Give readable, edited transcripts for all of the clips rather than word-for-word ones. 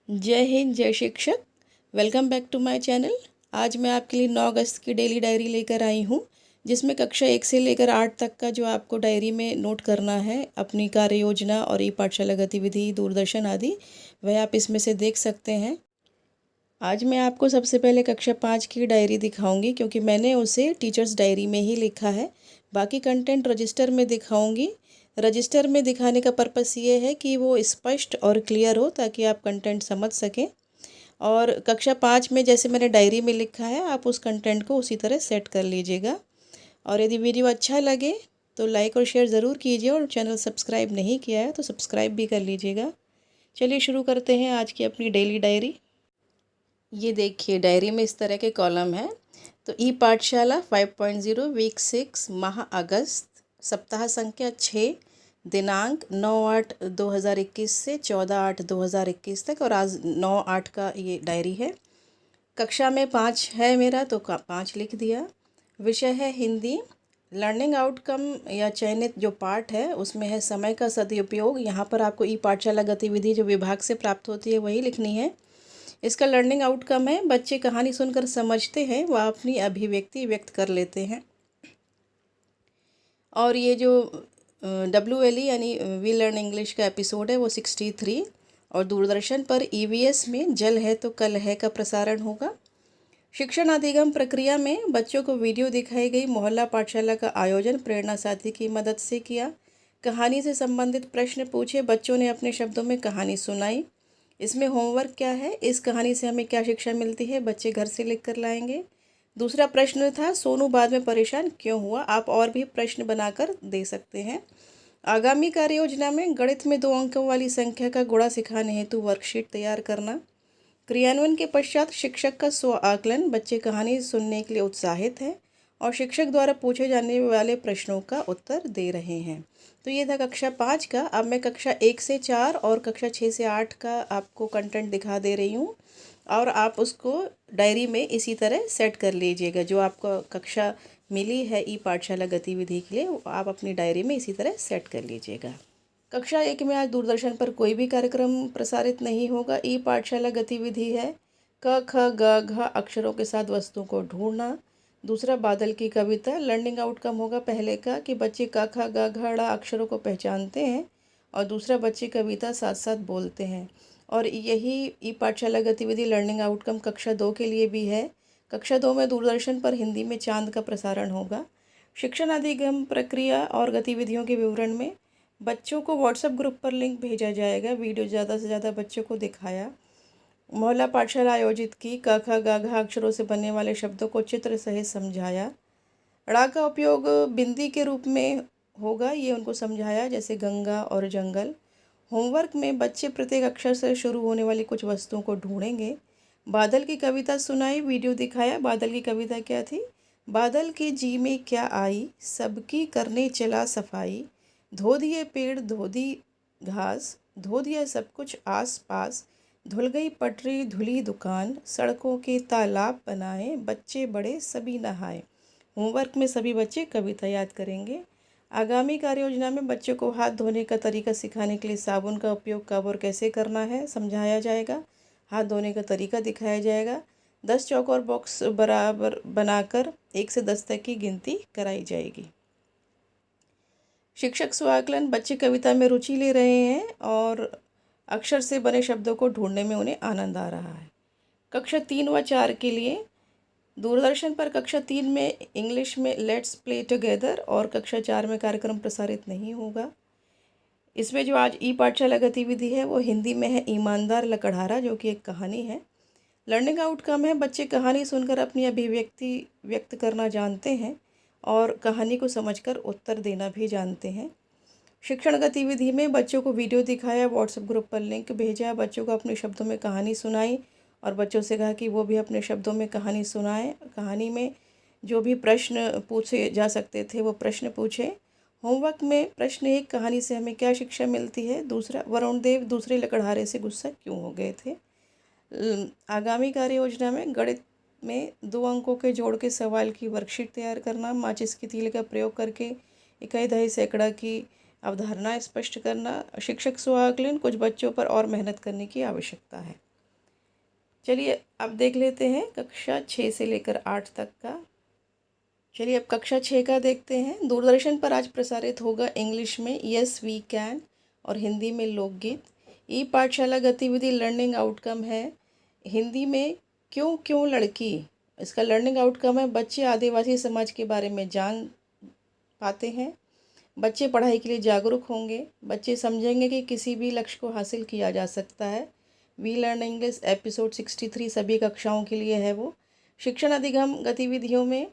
जय हिंद, जय शिक्षक। Welcome back to my channel. आज मैं आपके लिए 9 अगस्त की डेली डायरी लेकर आई हूँ, जिसमें कक्षा 1 से लेकर 8 तक का जो आपको डायरी में नोट करना है, अपनी कार्य योजना और ई पाठशाला गतिविधि, दूरदर्शन आदि, वह आप इसमें से देख सकते हैं। आज मैं आपको सबसे पहले कक्षा 5 की डायरी दिखाऊंगी, क्योंकि मैंने उसे टीचर्स डायरी में ही लिखा है। बाकी कंटेंट रजिस्टर में दिखाऊंगी। रजिस्टर में दिखाने का पर्पस ये है कि वो स्पष्ट और क्लियर हो, ताकि आप कंटेंट समझ सकें। और कक्षा 5 में जैसे मैंने डायरी में लिखा है, आप उस कंटेंट को उसी तरह सेट कर लीजिएगा। और यदि वीडियो अच्छा लगे तो लाइक और शेयर ज़रूर कीजिए, और चैनल सब्सक्राइब नहीं किया है तो सब्सक्राइब भी कर लीजिएगा। चलिए शुरू करते हैं आज की अपनी डेली डायरी। ये देखिए, डायरी में इस तरह के कॉलम हैं। तो ई पाठशाला 5.0 वीक 6 माह अगस्त, सप्ताह संख्या 6, दिनांक 9/8/2021 से 14/8/2021 तक, और आज 9/8 का ये डायरी है। कक्षा में 5 है मेरा, तो 5 लिख दिया। विषय है हिंदी। लर्निंग आउटकम या चयनित जो पाठ है उसमें है समय का सदुपयोग। यहाँ पर आपको ई पाठशाला गतिविधि जो विभाग से प्राप्त होती है वही लिखनी है। इसका लर्निंग आउटकम है, बच्चे कहानी सुनकर समझते हैं, वह अपनी अभिव्यक्ति व्यक्त कर लेते हैं। और ये जो WLE यानी वी लर्न इंग्लिश का एपिसोड है वो 63। और दूरदर्शन पर EVS में जल है तो कल है का प्रसारण होगा। शिक्षण अधिगम प्रक्रिया में बच्चों को वीडियो दिखाई गई मोहल्ला पाठशाला का आयोजन प्रेरणा साथी की मदद से किया। कहानी से संबंधित प्रश्न पूछे, बच्चों ने अपने शब्दों में कहानी सुनाई। इसमें होमवर्क क्या है, इस कहानी से हमें क्या शिक्षा मिलती है, बच्चे घर से लिख कर लाएंगे। दूसरा प्रश्न था, सोनू बाद में परेशान क्यों हुआ। आप और भी प्रश्न बनाकर दे सकते हैं। आगामी कार्य योजना में गणित में 2 अंकों वाली संख्या का गुणा सिखाने हेतु वर्कशीट तैयार करना। क्रियान्वयन के पश्चात शिक्षक का स्व आकलन। बच्चे कहानी सुनने के लिए उत्साहित हैं और शिक्षक द्वारा पूछे जाने वाले प्रश्नों का उत्तर दे रहे हैं। तो ये था कक्षा 5 का। अब मैं कक्षा 1 से 4 और कक्षा 6 से 8 का आपको कंटेंट दिखा दे रही हूँ, और आप उसको डायरी में इसी तरह सेट कर लीजिएगा। जो आपको कक्षा मिली है ई पाठशाला गतिविधि के लिए, वो आप अपनी डायरी में इसी तरह सेट कर लीजिएगा। कक्षा 1 में आज दूरदर्शन पर कोई भी कार्यक्रम प्रसारित नहीं होगा। ई पाठशाला गतिविधि है क ख ग घ अक्षरों के साथ वस्तुओं को ढूंढना। दूसरा, बादल की कविता। लर्निंग आउटकम होगा पहले का कि बच्चे क ख ग घ ड़ अक्षरों को पहचानते हैं, और दूसरा, बच्चे कविता साथ साथ बोलते हैं। और यही ई पाठशाला गतिविधि लर्निंग आउटकम कक्षा 2 के लिए भी है। कक्षा 2 में दूरदर्शन पर हिंदी में चांद का प्रसारण होगा। शिक्षण अधिगम प्रक्रिया और गतिविधियों के विवरण में बच्चों को व्हाट्सएप ग्रुप पर लिंक भेजा जाएगा। वीडियो ज़्यादा से ज़्यादा बच्चों को दिखाया। मोहल्ला पाठशाला आयोजित की। क ख ग घ अक्षरों से बनने वाले शब्दों को चित्र सहित समझाया। ड़ा का उपयोग बिंदी के रूप में होगा, ये उनको समझाया, जैसे गंगा और जंगल। होमवर्क में बच्चे प्रत्येक अक्षर से शुरू होने वाली कुछ वस्तुओं को ढूंढेंगे। बादल की कविता सुनाई, वीडियो दिखाया। बादल की कविता क्या थी? बादल के जी में क्या आई, सबकी करने चला सफाई। धो दिए पेड़, धो दी घास, धो दिया सब कुछ आस पास। धुल गई पटरी, धुली दुकान, सड़कों के तालाब बनाए, बच्चे बड़े सभी नहाए। होमवर्क में सभी बच्चे कविता याद करेंगे। आगामी कार्य योजना में बच्चों को हाथ धोने का तरीका सिखाने के लिए साबुन का उपयोग कब और कैसे करना है समझाया जाएगा। हाथ धोने का तरीका दिखाया जाएगा। 10 चौक और बॉक्स बराबर बनाकर 1 से 10 तक की गिनती कराई जाएगी। शिक्षक स्वाकलन। बच्चे कविता में रुचि ले रहे हैं और अक्षर से बने शब्दों को ढूंढने में उन्हें आनंद आ रहा है। कक्षा 3 व 4 के लिए दूरदर्शन पर कक्षा 3 में इंग्लिश में लेट्स प्ले टुगेदर, और कक्षा 4 में कार्यक्रम प्रसारित नहीं होगा। इसमें जो आज ई पाठशाला गतिविधि है वो हिंदी में है ईमानदार लकड़हारा, जो कि एक कहानी है। लर्निंग आउटकम है बच्चे कहानी सुनकर अपनी अभिव्यक्ति व्यक्त करना जानते हैं और कहानी को समझकर उत्तर देना भी जानते हैं। शिक्षण गतिविधि में बच्चों को वीडियो दिखाया, व्हाट्सएप ग्रुप पर लिंक भेजा, बच्चों को अपने शब्दों में कहानी सुनाई और बच्चों से कहा कि वो भी अपने शब्दों में कहानी सुनाएं। कहानी में जो भी प्रश्न पूछे जा सकते थे वो प्रश्न पूछे। होमवर्क में प्रश्न 1, कहानी से हमें क्या शिक्षा मिलती है। दूसरा, वरुण देव दूसरे लकड़हारे से गुस्सा क्यों हो गए थे। आगामी कार्य योजना में गणित में 2 अंकों के जोड़ के सवाल की वर्कशीट तैयार करना। माचिस की तीली का प्रयोग करके इकाई दहाई सैकड़ा की अवधारणा स्पष्ट करना। शिक्षक स्व आकलन। कुछ बच्चों पर और मेहनत करने की आवश्यकता है। चलिए अब देख लेते हैं कक्षा 6 से लेकर 8 तक का। चलिए अब कक्षा 6 का देखते हैं। दूरदर्शन पर आज प्रसारित होगा इंग्लिश में यस वी कैन और हिंदी में लोकगीत। ई पाठशाला गतिविधि लर्निंग आउटकम है हिंदी में क्यों क्यों लड़की। इसका लर्निंग आउटकम है बच्चे आदिवासी समाज के बारे में जान पाते हैं, बच्चे पढ़ाई के लिए जागरूक होंगे, बच्चे समझेंगे कि किसी भी लक्ष्य को हासिल किया जा सकता है। वी लर्न इंग्लिश एपिसोड 63 सभी कक्षाओं के लिए है वो। शिक्षण अधिगम गतिविधियों में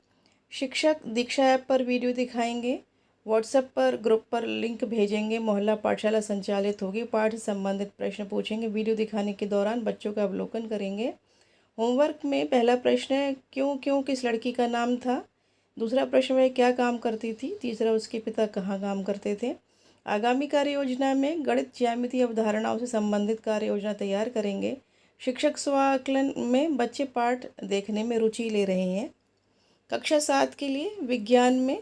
शिक्षक दीक्षा ऐप पर वीडियो दिखाएंगे, व्हाट्सएप पर ग्रुप पर लिंक भेजेंगे, मोहल्ला पाठशाला संचालित होगी, पाठ से संबंधित प्रश्न पूछेंगे, वीडियो दिखाने के दौरान बच्चों का अवलोकन करेंगे। होमवर्क में पहला प्रश्न है क्यों क्यों किस लड़की का नाम था, दूसरा प्रश्न वह क्या काम करती थी, तीसरा उसके पिता कहाँ काम करते थे। आगामी कार्य योजना में गणित ज्यामिति अवधारणाओं से संबंधित कार्य योजना तैयार करेंगे। शिक्षक स्व आकलन में बच्चे पाठ देखने में रुचि ले रहे हैं। कक्षा 7 के लिए विज्ञान में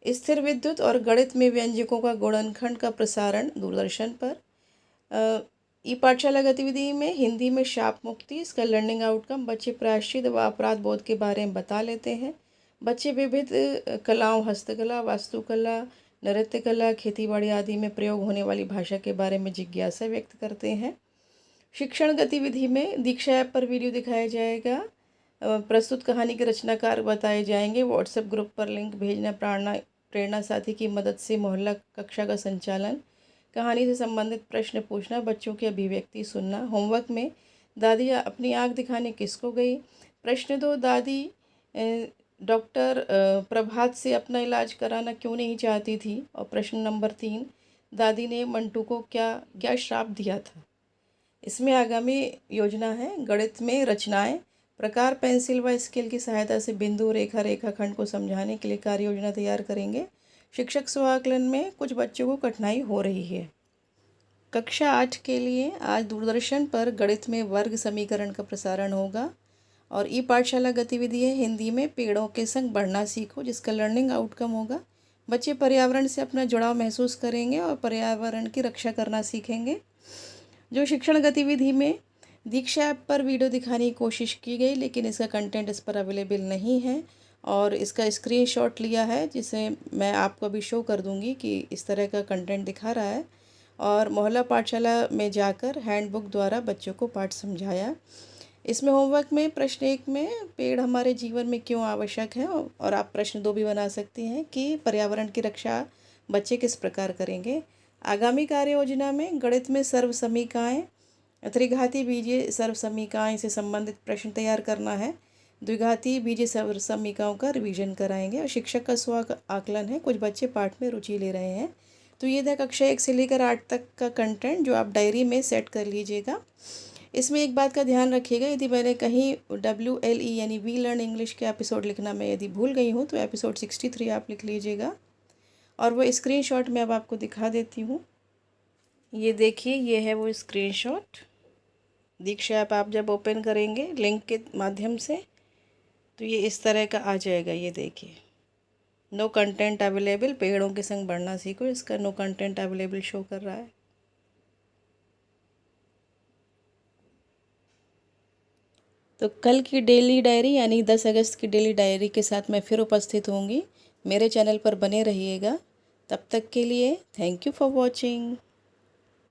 स्थिर विद्युत और गणित में व्यंजकों का गुणनखंड का प्रसारण दूरदर्शन पर। ई पाठशाला गतिविधि में हिंदी में शाप मुक्ति, इसका लर्निंग आउटकम बच्चे प्रायश्चित व अपराध बोध के बारे में बता लेते हैं, बच्चे विविध कलाओं हस्तकला, वास्तुकला, नृत्य कला, खेतीबाड़ी आदि में प्रयोग होने वाली भाषा के बारे में जिज्ञासा व्यक्त करते हैं। शिक्षण गतिविधि में दीक्षा ऐप पर वीडियो दिखाया जाएगा, प्रस्तुत कहानी के रचनाकार बताए जाएंगे, व्हाट्सएप ग्रुप पर लिंक भेजना, प्रेरणा साथी की मदद से मोहल्ला कक्षा का संचालन, कहानी से संबंधित प्रश्न पूछना, बच्चों की अभिव्यक्ति सुनना। होमवर्क में दादी अपनी आँख दिखाने किसको गई। प्रश्न 2 दादी डॉक्टर प्रभात से अपना इलाज कराना क्यों नहीं चाहती थी। और प्रश्न नंबर 3 दादी ने मंटू को क्या श्राप दिया था। इसमें आगामी योजना है गणित में रचनाएं, प्रकार पेंसिल व स्केल की सहायता से बिंदु रेखा रेखाखंड को समझाने के लिए कार्य योजना तैयार करेंगे। शिक्षक स्व आकलन में कुछ बच्चों को कठिनाई हो रही है। कक्षा 8 के लिए आज दूरदर्शन पर गणित में वर्ग समीकरण का प्रसारण होगा और ई पाठशाला गतिविधि है हिंदी में पेड़ों के संग बढ़ना सीखो, जिसका लर्निंग आउटकम होगा बच्चे पर्यावरण से अपना जुड़ाव महसूस करेंगे और पर्यावरण की रक्षा करना सीखेंगे। जो शिक्षण गतिविधि में दीक्षा ऐप पर वीडियो दिखाने की कोशिश की गई, लेकिन इसका कंटेंट इस पर अवेलेबल नहीं है और इसका स्क्रीनशॉट लिया है, जिसे मैं आपको अभी शो कर दूंगी कि इस तरह का कंटेंट दिखा रहा है। और मोहल्ला पाठशाला में जाकर हैंडबुक द्वारा बच्चों को पाठ समझाया। इसमें होमवर्क में प्रश्न 1 में पेड़ हमारे जीवन में क्यों आवश्यक है, और आप प्रश्न 2 भी बना सकती हैं कि पर्यावरण की रक्षा बच्चे किस प्रकार करेंगे। आगामी कार्य योजना में गणित में सर्व समीकाएँ, त्रिघाती बीजीय सर्व समीकाएँ से संबंधित प्रश्न तैयार करना है, द्विघाती बीजीय सर्व समीकाओं का रिवीजन कराएंगे और शिक्षक का स्व आकलन है, कुछ बच्चे पाठ में रुचि ले रहे हैं। तो ये था कक्षा 1 से लेकर 8 तक का कंटेंट जो आप डायरी में सेट कर लीजिएगा। इसमें एक बात का ध्यान रखिएगा, यदि मैंने कहीं WLE यानी वी लर्न इंग्लिश के एपिसोड लिखना मैं यदि भूल गई हूँ तो एपिसोड 63 आप लिख लीजिएगा। और वो स्क्रीनशॉट मैं अब आपको दिखा देती हूँ। ये देखिए, ये है वो स्क्रीनशॉट। दीक्षा ऐप आप जब ओपन करेंगे लिंक के माध्यम से तो ये इस तरह का आ जाएगा। ये देखिए, नो कंटेंट अवेलेबल, पेड़ों के संग बढ़ना सीखो, इसका नो कंटेंट अवेलेबल शो कर रहा है। तो कल की डेली डायरी यानी 10 अगस्त की डेली डायरी के साथ मैं फिर उपस्थित होंगी। मेरे चैनल पर बने रहिएगा। तब तक के लिए थैंक यू फॉर वॉचिंग।